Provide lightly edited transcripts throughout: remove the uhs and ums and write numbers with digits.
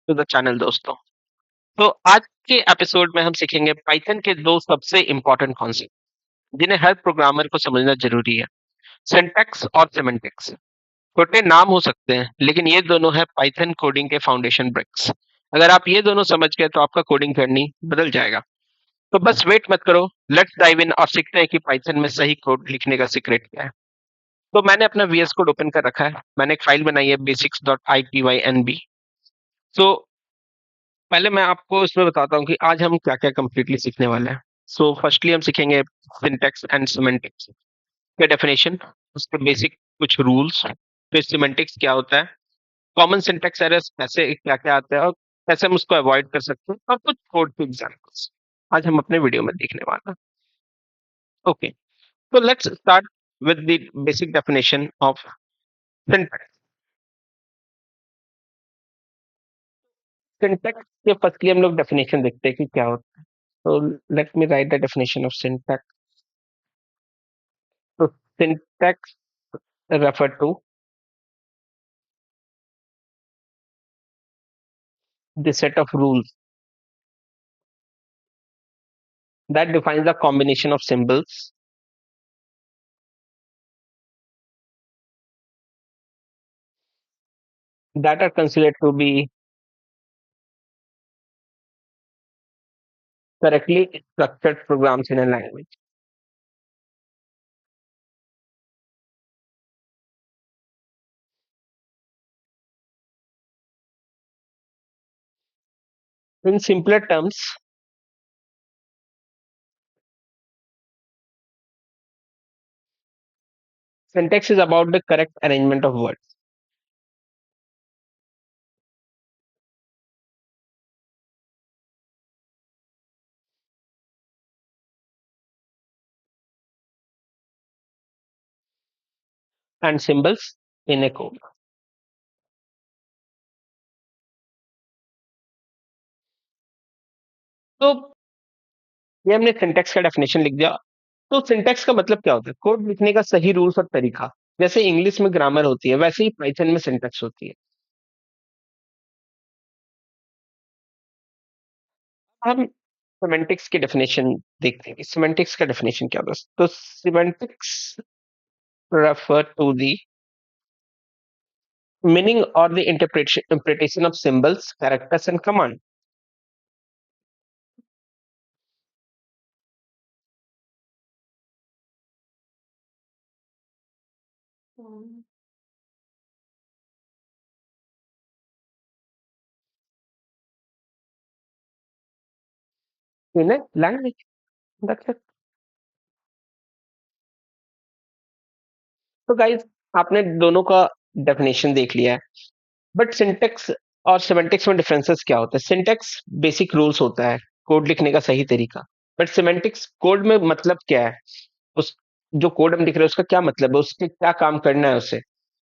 To the channel दोस्तों। तो आज के एपिसोड में हम सीखेंगे पाइथन के दो सबसे इंपॉर्टेंट कॉन्सेप्ट जिन्हें हर प्रोग्रामर को समझना जरूरी है। सिंटैक्स और सिमेंटिक्स। छोटे नाम हो सकते हैं लेकिन ये दोनों है पाइथन कोडिंग के फाउंडेशन ब्रिक्स। अगर आप ये दोनों समझ गए तो आपका कोडिंग जर्नी बदल जाएगा। तो बस वेट मत करो, लेट्स डाइव इन और सीखते हैं कि पाइथन में सही कोड लिखने का सीक्रेट क्या है। तो मैंने अपना वीएस कोड ओपन कर रखा है। मैंने एक फाइल बनाई है basics.ipynb। तो पहले मैं आपको इसमें बताता हूँ कि आज हम क्या-क्या कंप्लीटली सीखने वाले हैं। सो फर्स्टली हम सीखेंगे सिंटैक्स एंड सिमेंटिक्स के डेफिनेशन, उसके बेसिक कुछ रूल्स, फिर सिमेंटिक्स क्या होता है, कॉमन सिंटैक्स एरर्स कैसे क्या-क्या आता है और कैसे हम उसको अवॉइड कर सकते हैं और कुछ कोड के एग्जांपल्स आज हम अपने वीडियो में देखने वाले हैं। ओके, तो let's start with the basic definition of syntax. Syntax के फर्स्टली हम लोग डेफिनेशन देखते हैं कि क्या होता है। तो let me right the definition of syntax. तो syntax refer to the set of rules that defines a combination of symbols that are considered to be correctly structured programs in a language. In simpler terms, syntax is about the correct arrangement of words. And symbols in a code. तो ये हमने syntax का definition लिख दिया। तो syntax का मतलब क्या होता है? कोड लिखने का सही रूल्स और तरीका। जैसे इंग्लिश में ग्रामर होती है वैसे ही पाइथन में सिंटैक्स होती है। हम सिमेंटिक्स की डेफिनेशन देखते हैं कि सिमेंटिक्स का डेफिनेशन क्या होता है। तो semantics refer to the meaning or the interpretation of symbols, characters, and command. In a language. That's it. तो गाइस, आपने दोनों का डेफिनेशन देख लिया है। बट सिंटेक्स और सिमेंटिक्स में डिफरेंसेस क्या होता है? सिंटेक्स बेसिक रूल्स होता है, कोड लिखने का सही तरीका। बट सिमेंटिक्स कोड में मतलब क्या है, उस जो कोड हम लिख रहे हैं उसका क्या मतलब है, उसके क्या काम करना है उसे।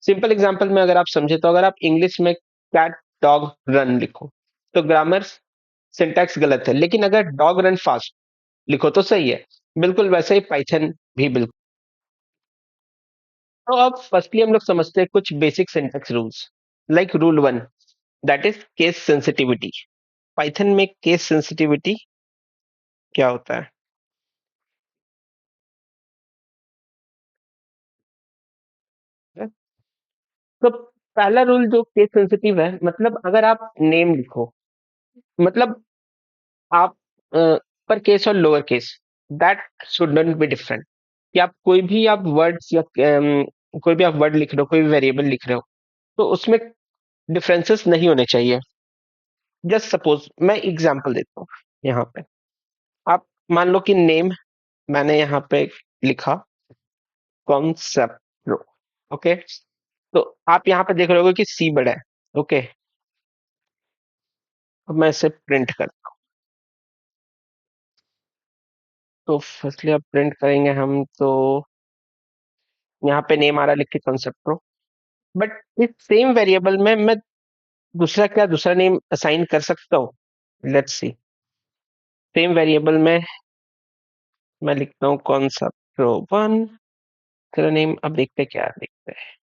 सिंपल एग्जांपल में अगर आप समझे तो अगर आप इंग्लिश में कैट डॉग रन लिखो तो ग्रामर सिंटैक्स गलत है, लेकिन अगर डॉग रन फास्ट लिखो तो सही है। बिल्कुल वैसे ही पाइथन भी बिल्कुल। तो अब फर्स्टली हम लोग समझते हैं कुछ basic syntax rules. Like rule one, that is case sensitivity. Python में केस सेंसिटिविटी क्या होता है? तो पहला रूल जो केस सेंसिटिव है, मतलब अगर आप नेम लिखो, मतलब आप अपर केस और lower case, that should not be different. कि आप कोई भी आप वर्ड्स या कोई भी आप वर्ड लिख रहे हो, कोई भी वेरिएबल लिख रहे हो, तो उसमें डिफरेंसेस नहीं होने चाहिए। जस्ट सपोज मैं एग्जांपल देता हूँ यहाँ पे। आप मान लो कि नेम मैंने यहाँ पे लिखा कॉन्सेप्ट प्रो। ओके, तो आप यहाँ पे देख रहे होगे कि सी बड़ा है। ओके, अब मैं इसे प्रिंट करता हूँ। तो फर्स्टली आप प्रिंट करेंगे हम तो यहाँ पे नेम आ रहा है, लिख के कॉन्सेप्ट प्रो। बट इस सेम वेरिएबल में मैं दूसरा नेम असाइन कर सकता हूँ। लेट्स सी, सेम वेरिएबल में मैं लिखता हूँ कॉन्सेप्ट प्रो वन। तेरा नेम अब देखते हैं क्या देखते हैं।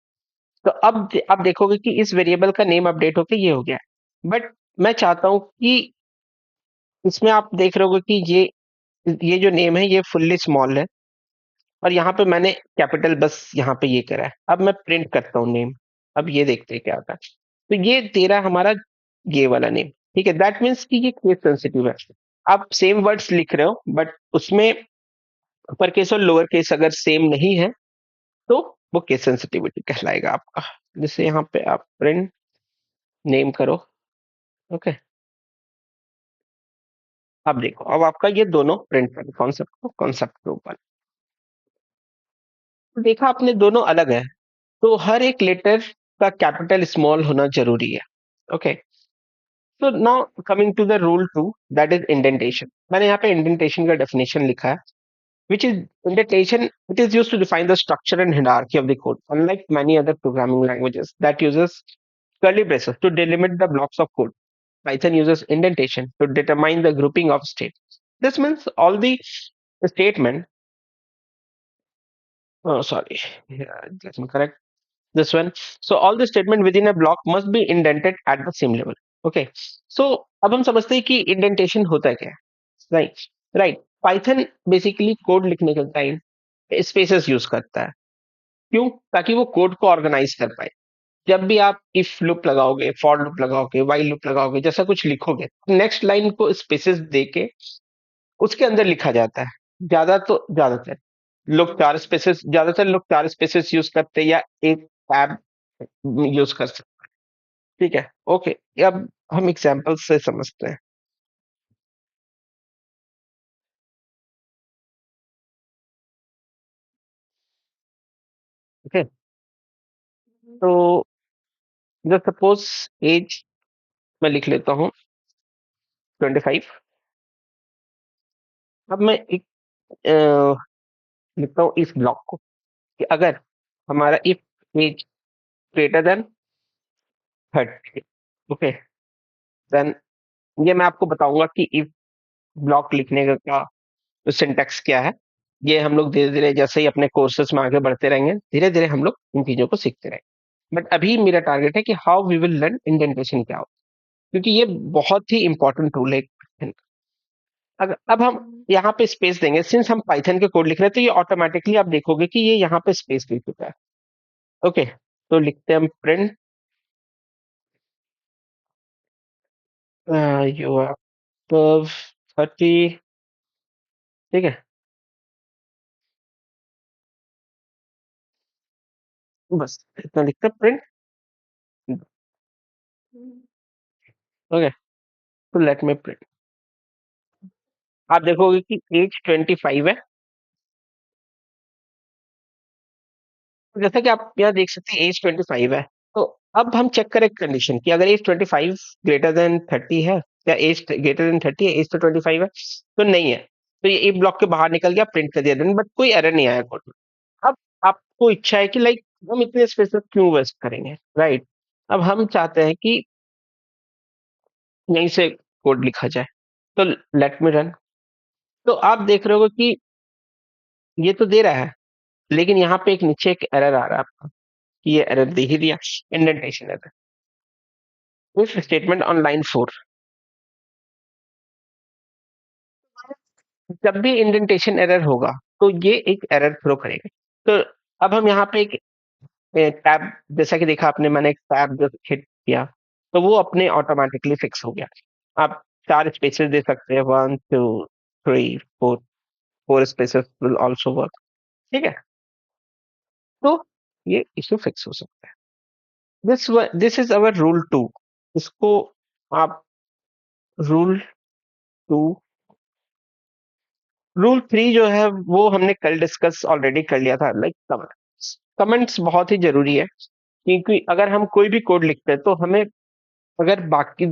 तो अब आप देखोगे कि इस वेरिएबल का नेम अपडेट होके ये हो गया। बट मैं चाहता हूँ कि इसमें आप देख रहे होगे कि ये जो नेम है ये फुल्ली स्मॉल है, और यहाँ पे मैंने कैपिटल बस यहाँ पे ये करा है। अब मैं प्रिंट करता हूँ नेम। अब ये देखते हैं क्या आता है। तो ये तेरा हमारा ये वाला नेम। ठीक है, दैट मीन्स कि ये केस सेंसिटिव है। आप सेम वर्ड्स लिख रहे हो बट उसमें अपर केस और लोअर केस अगर सेम नहीं है तो वो केस सेंसिटिविटी कहलाएगा आपका। जैसे यहाँ पे आप प्रिंट नेम करो। ओके, अब देखो, अब आपका ये दोनों प्रिंट कर कॉन्सेप्ट को कॉन्सेप्ट के ऊपर। देखा आपने दोनों अलग है, तो हर एक लेटर का कैपिटल स्मॉल होना जरूरी है। ओके, तो now coming to the rule two, that is indentation. मैंने यहाँ पे इंडेंटेशन का डेफिनेशन लिखा है, which is indentation. It is used to define the structure and hierarchy of the code, unlike many other programming languages that uses curly braces to delimit the blocks of code. Python uses indentation to determine the grouping of states. This means all the statement, oh sorry, yeah, let me correct this one. So all the statement within a block must be indented at the same level. Okay, so अब हम समझते हैं कि indentation होता क्या है। Right, right, Python basically code लिखने के टाइम स्पेसेस यूज करता है। क्यों? ताकि वो कोड को ऑर्गेनाइज कर पाए। जब भी आप इफ लूप लगाओगे, फॉर लूप लगाओगे, व्हाइल लूप लगाओगे, जैसा कुछ लिखोगे, नेक्स्ट लाइन को स्पेसेस दे के उसके अंदर लिखा जाता है। ज्यादातर लोग चार स्पेसेस, ज्यादातर लोग चार स्पेसेस यूज करते हैं या एक टैब यूज कर सकते हैं। ठीक है, ओके, अब हम एग्जांपल से समझते हैं। ओके, तो जस्ट सपोज एज मैं लिख लेता हूँ 25। अब मैं एक लिखता हूँ इस ब्लॉक को कि अगर हमारा if age greater than 30, okay, then ये मैं आपको बताऊंगा कि इफ ब्लॉक लिखने का सिंटेक्स क्या है। ये हम लोग धीरे धीरे जैसे ही अपने कोर्सेज में आगे बढ़ते रहेंगे, धीरे धीरे हम लोग इन चीजों को सीखते रहेंगे। बट अभी मेरा टारगेट है कि how we will learn indentation क्या होता है, क्योंकि ये बहुत ही इंपॉर्टेंट टूल है Python का। अगर अब हम यहाँ पे स्पेस देंगे, सिंस हम पाइथन के कोड लिख रहे हैं, तो ये ऑटोमेटिकली आप देखोगे कि ये यहाँ पे स्पेस दे चुका है। ओके, तो लिखते हैं हम प्रिंट यू आर 30। ठीक है, बस इतना लिखते हैं प्रिंट। ओके, तो लेट मी प्रिंट। आप देखोगे कि एज 25 है। तो जैसा कि आप यहाँ देख सकते हैं एज 25 है। तो अब हम चेक करें कंडीशन कि अगर एज 25 ग्रेटर देन 30 है, या एज ग्रेटर देन 30 है, एज तो 25 है, तो नहीं है। तो ये ए ब्लॉक के बाहर निकल गया, प्रिंट कर दिया देन, बट कोई एरर नहीं आया कोड में। अब आपको इच्छा है कि लाइक हम इतने स्पेस क्यों वेस्ट करेंगे, राइट? अब हम चाहते हैं कि यहीं से कोड लिखा जाए। तो लेट मी रन। तो आप देख रहे हो कि ये तो दे रहा है, लेकिन यहाँ पे एक नीचे एक एरर आ रहा है आपका, कि ये एरर दे ही दिया, indentation error. If statement on line 4, जब भी इंडेंटेशन एरर होगा तो ये एक एरर थ्रो करेगा। तो अब हम यहाँ पे एक टैब, जैसा कि देखा आपने, मैंने एक टैब जो हिट किया, तो वो अपने ऑटोमेटिकली फिक्स हो गया। आप चार स्पेसेस दे सकते हैं, 1 2 3 4, 4 स्पेसेस विल आल्सो वर्क। ठीक है, तो ये इशू फिक्स हो सकता है। This is our rule 2। इसको आप रूल 2, रूल 3 जो है वो हमने कल डिस्कस ऑलरेडी कर लिया था, लाइक कमेंट्स। कमेंट्स बहुत ही जरूरी है, क्योंकि अगर हम कोई भी कोड लिखते हैं तो हमें, अगर बाकी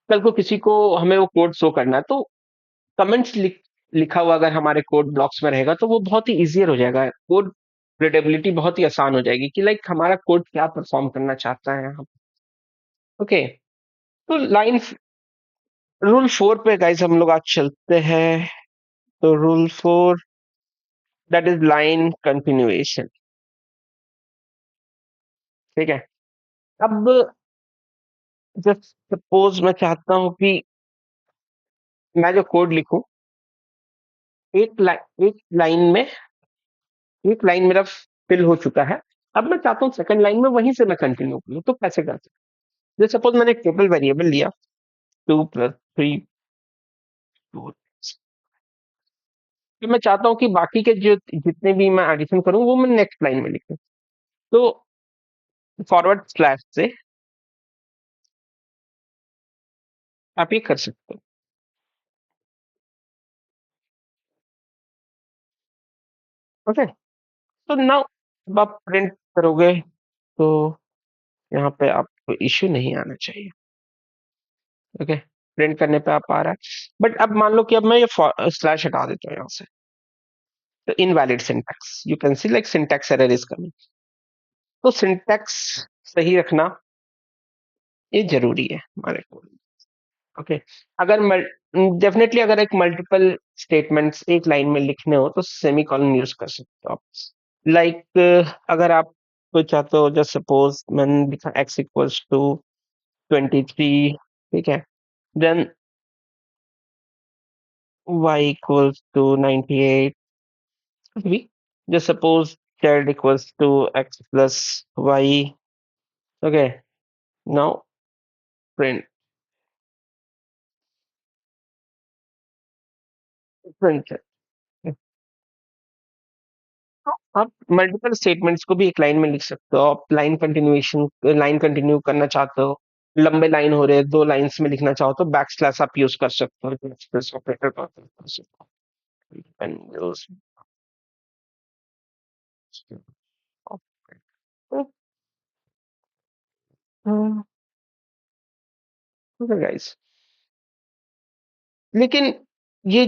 कल को किसी को हमें वो कोड शो करना है, तो कमेंट्स लिखा हुआ अगर हमारे कोड ब्लॉक्स में रहेगा तो वो बहुत ही इजियर हो जाएगा। कोड रीडेबिलिटी बहुत ही आसान हो जाएगी कि लाइक हमारा कोड क्या परफॉर्म करना चाहता है यहाँ। ओके, तो लाइन रूल 4 पे गाइस हम लोग आज चलते हैं। तो rule 4, that is line continuation. ठीक है, अब जस्ट सपोज मैं चाहता हूँ कि मैं जो कोड लिखूं, एक लाइन मेरा फिल हो चुका है। अब मैं चाहता हूँ सेकंड लाइन में वहीं से मैं कंटिन्यू करूँ, तो कैसे कर सकते? जैसे सपोज मैंने एक टोटल वेरिएबल लिया, 2 + 3 4। तो मैं चाहता हूँ कि बाकी के जो जितने भी मैं एडिशन करूँ वो मैं नेक्स्ट लाइन में लिखूं। तो फॉरवर्ड स्लैश से आप ये कर सकते हो। ओके, तो नाउ जब आप प्रिंट करोगे तो यहाँ पे आपको इश्यू नहीं आना चाहिए। ओके, प्रिंट करने पे आप आ रहा है, बट अब मान लो कि अब मैं ये स्लैश हटा देता हूँ यहाँ से, तो invalid syntax, you can see like syntax error is coming. तो सिंटैक्स सही रखना ये जरूरी है हमारे को। ओके, अगर डेफिनेटली अगर एक मल्टीपल स्टेटमेंट्स एक लाइन में लिखने हो तो सेमी कॉलन यूज कर सकते हो आप। लाइक अगर आप कोई चाहते हो, जस्ट सपोज मैंने लिखा x = 23, ठीक है, देन y = 98, कुछ भी, just suppose z = x + y। Okay, now print, print. आप मल्टीपल स्टेटमेंट्स को भी एक लाइन में लिख सकते हो। आप लाइन कंटिन्यू करना चाहते हो, लंबे लाइन हो रहे हैं, 2 लाइन्स में लिखना चाहो तो बैक स्लैश आप यूज कर सकते हो, स्पेस ऑपरेटर का कर सकते हो। And use- गाइस, लेकिन ये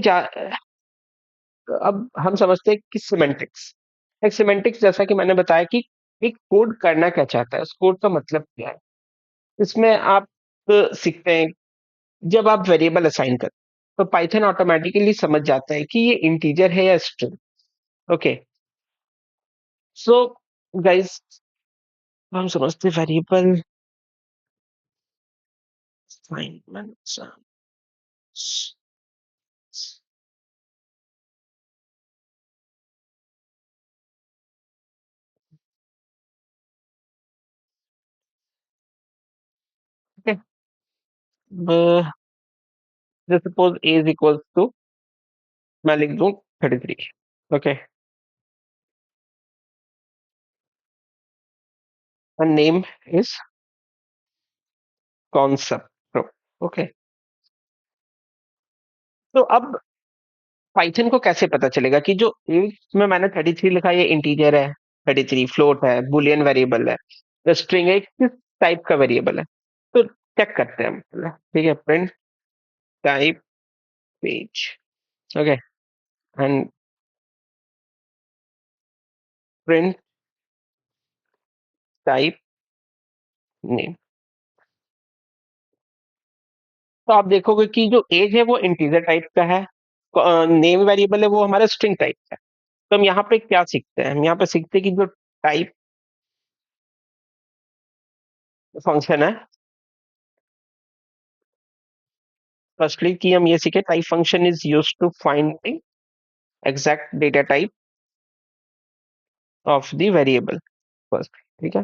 अब हम समझते हैं कि सिमेंटिक्स जैसा कि मैंने बताया कि एक कोड करना क्या चाहता है, उस कोड का मतलब क्या है। इसमें आप सीखते हैं जब आप वेरिएबल असाइन करते हैं, तो पाइथन ऑटोमेटिकली समझ जाता है कि ये इंटीजर है या स्ट्रिंग। ओके, सो गाइस, हम समझते variable assignment. Okay, suppose a is equal to, मैं लिख दूं 33। Okay, name is concept pro. Okay, तो अब पाइथन को कैसे पता चलेगा कि जो एक में मैंने 33 लिखा है ये इंटीजर है, 33 फ्लोट है, बुलियन वेरिएबल है, तो स्ट्रिंग है, किस टाइप का वेरिएबल है। तो चेक करते हैं हम पहले, ठीक है, print type page. Okay, and print type name. तो आप देखोगे कि जो एज है वो इंटीजर टाइप का है, नेम वेरिएबल है वो हमारा स्ट्रिंग टाइप का है। तो हम यहाँ पे क्या सीखते हैं, हम यहाँ पे सीखते हैं कि जो टाइप फंक्शन है, फर्स्टली कि हम ये सीखे type function is use to find exact data type of the variable first, ठीक है।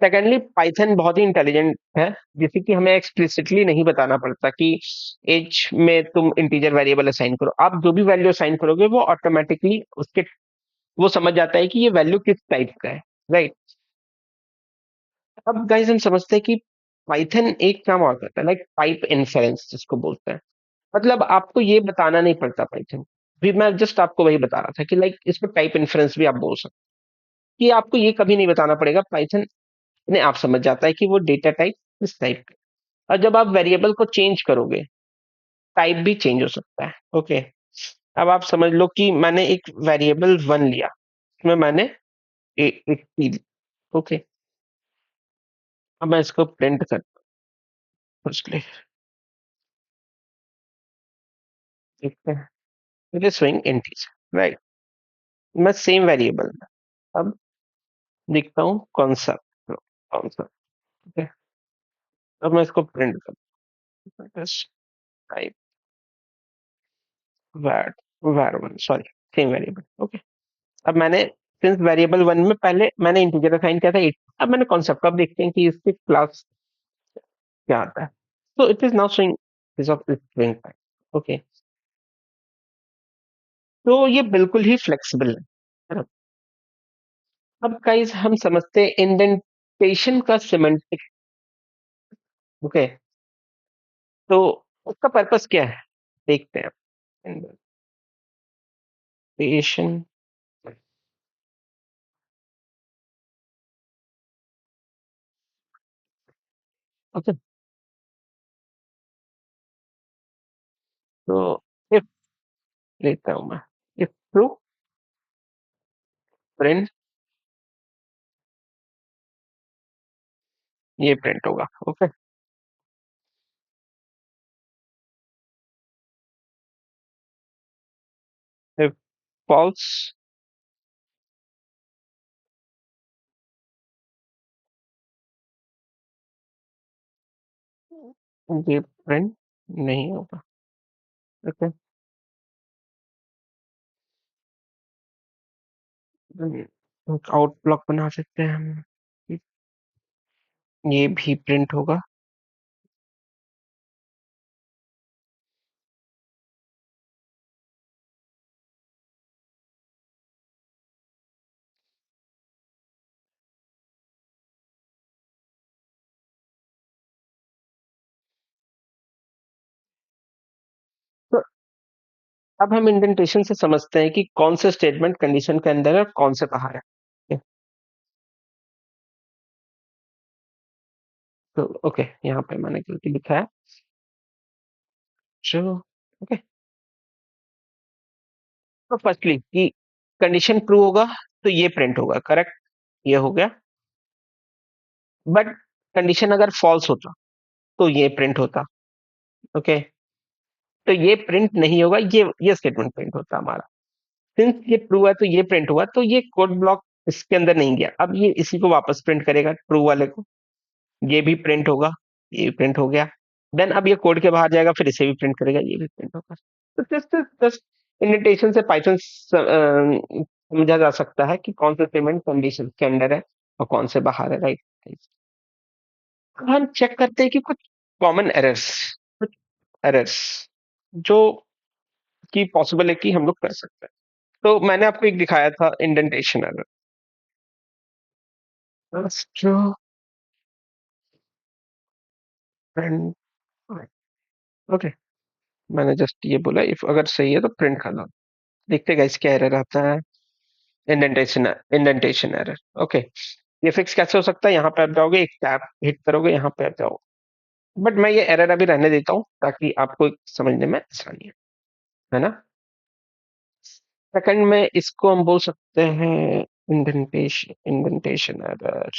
सेकेंडली पाइथन बहुत ही इंटेलिजेंट है, जिसे कि हमें एक्सप्लिसिटली नहीं बताना पड़ता कि एज में तुम इंटीजर वेरिएबल असाइन करो। आप जो भी वैल्यू असाइन करोगे वो ऑटोमेटिकली उसके वो समझ जाता है कि ये वैल्यू किस टाइप का है, राइट। अब गाइस हम समझते हैं कि पाइथन एक काम और करता है, लाइक टाइप इन्फेरेंस जिसको बोलते हैं। मतलब आपको ये बताना नहीं पड़ता पाइथन, भी मैं जस्ट आपको वही बता रहा था कि लाइक इसको टाइप इन्फेरेंस भी आप बोल सकते हैं, कि आपको ये कभी नहीं बताना पड़ेगा, पाइथन ने आप समझ जाता है कि वो डेटा टाइप किस टाइप का है। और जब आप वेरिएबल को चेंज करोगे, टाइप भी चेंज हो सकता है। ओके, अब आप समझ लो कि मैंने एक वेरिएबल 1 लिया, उसमें मैंने 80। ओके, अब मैं इसको प्रिंट करता हूँ फर्स्टली, देखते हैं, it is showing integer, right. मैं सेम वेरिएबल में अब लिखता हूँ कॉन्सेप्ट, कॉन्सेप्ट, अब मैं इसको प्रिंट करता हूँ, type var var1, sorry, same variable. Okay, अब मैंने सिंस वेरिएबल वन में पहले मैंने इंटीजर असाइन किया था 8, अब मैंने कॉन्सेप्ट, अब देखते हैं कि इसकी क्लास क्या आता है। तो it is now showing this of string type. Okay, तो ये बिल्कुल ही फ्लेक्सिबल है ना? अब गाइस हम समझते हैं इंडेंटेशन का सिमेंटिक। ओके, तो उसका पर्पस क्या है, देखते हैं। इंडेंटेशन, ओके, तो इफ लेता हूं मैं, इफ ट्रू प्रिंट, ये प्रिंट होगा। ओके, इफ फॉल्स, ये प्रिंट नहीं होगा। ओके, आउट ब्लॉक बना सकते हैं हम, ये भी प्रिंट होगा। तो अब हम इंडेंटेशन से समझते हैं कि कौन से स्टेटमेंट कंडीशन के अंदर है और कौन से बाहर है। Okay, तो ओके, यहाँ पे मैंने गलती लिखा है, जो ओके। तो फर्स्टली कि कंडीशन ट्रू होगा तो ये प्रिंट होगा, करेक्ट, ये हो गया। बट कंडीशन अगर फॉल्स होता तो ये प्रिंट होता। ओके, तो ये प्रिंट नहीं होगा, ये स्टेटमेंट प्रिंट होता हमारा। सिंस ये ट्रू है तो ये प्रिंट हुआ, तो ये कोड ब्लॉक इसके अंदर नहीं गया, अब ये इसी को वापस प्रिंट करेगा, ट्रू वाले को। ये भी प्रिंट होगा, ये भी प्रिंट हो गया। देन अब ये कोड के बाहर जाएगा, फिर इसे भी प्रिंट करेगा, ये भी प्रिंट होगा। तो जस्ट इंडेंटेशन से पाइथन समझा जा सकता है कि कौन सा स्टेटमेंट कंडीशन के अंदर है और कौन से बाहर है, राइट। अब हम चेक करते हैं कि कुछ कॉमन एरर्स, कुछ एरर्स जो कि पॉसिबल है कि हम लोग कर सकते हैं। तो मैंने आपको एक दिखाया था इंडेंटेशन एरर, जो ओके, मैंने जस्ट ये बोला इफ अगर सही है तो प्रिंट कर दो। देखते गाइस क्या एरर आता है। Indentation error. ओके, ये फिक्स कैसे हो सकता है, यहाँ पे आप जाओगे, एक टैब हिट करोगे, यहाँ पे आ जाओ। बट मैं ये एरर अभी रहने देता हूँ ताकि आपको समझने में आसानी है ना। सेकंड में इसको हम बोल सकते हैं indentation error,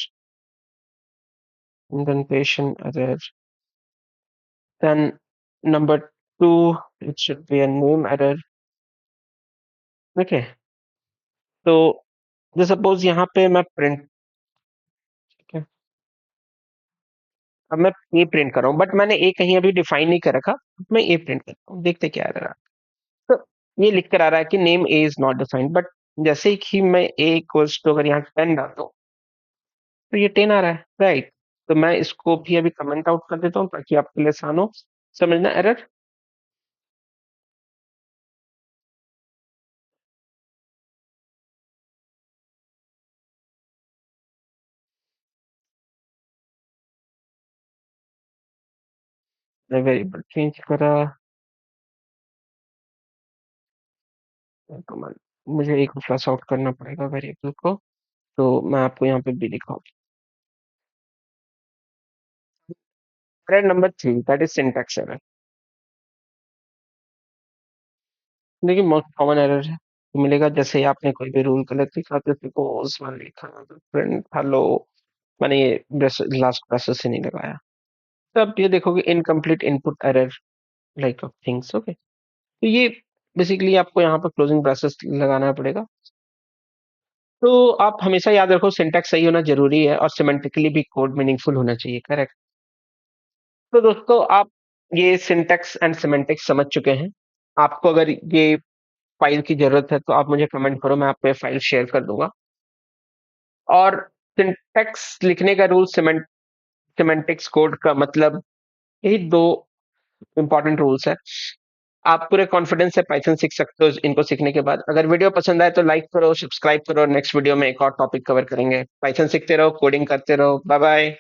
indentation error. Then number two, it should be a name error. Okay, तो जो सपोज यहाँ पे मैं प्रिंट, ठीक है, अब मैं ए प्रिंट कर रहा हूँ, बट मैंने ए कहीं अभी डिफाइन नहीं कर रखा, मैं ए प्रिंट करता हूँ, देखते क्या आ रहा है। तो ये लिख कर आ रहा है कि name A is not defined, but जैसे ही मैं ए इक्वल्स टू अगर यहाँ 10 डालता हूँ तो ये 10 आ रहा है, राइट। तो मैं इसको भी अभी कमेंट आउट कर देता हूँ ताकि आपके लिए आसान हो समझना एरर। मैं वेरिएबल चेंज करा, तो मुझे एक फ्लश आउट करना पड़ेगा वेरिएबल को, तो मैं आपको यहाँ पे भी दिखाऊँ। Error number 3, that is syntax error. देखिए मोस्ट कॉमन एरर है, तो मिलेगा जैसे आपने कोई भी रूल गलत लिखा, जैसे सपोज मैंने लिखा प्रिंट हेलो, मैंने ये लास्ट ब्रेसेस से नहीं लगाया, तो आप ये देखोगे incomplete input error like of things. Okay, तो ये बेसिकली आपको यहाँ पर क्लोजिंग ब्रेसेस लगाना पड़ेगा। तो आप हमेशा याद रखो सिंटैक्स सही होना जरूरी है और सिमेंटिकली भी कोड मीनिंगफुल होना चाहिए, करेक्ट। तो दोस्तों आप ये सिंटैक्स एंड सिमेंटिक्स समझ चुके हैं। आपको अगर ये फ़ाइल की ज़रूरत है तो आप मुझे कमेंट करो, मैं आपको ये फ़ाइल शेयर कर दूँगा। और सिंटैक्स लिखने का रूल सिमेंटिक्स कोड का मतलब यही 2 इम्पोर्टेंट रूल्स हैं। आप पूरे कॉन्फिडेंस से पाइथन सीख सकते हो इनको सीखने के बाद। अगर वीडियो पसंद आए तो लाइक करो, सब्सक्राइब करो और नेक्स्ट वीडियो में एक और टॉपिक कवर करेंगे। पाइथन सीखते रहो, कोडिंग करते रहो। बाय-बाय।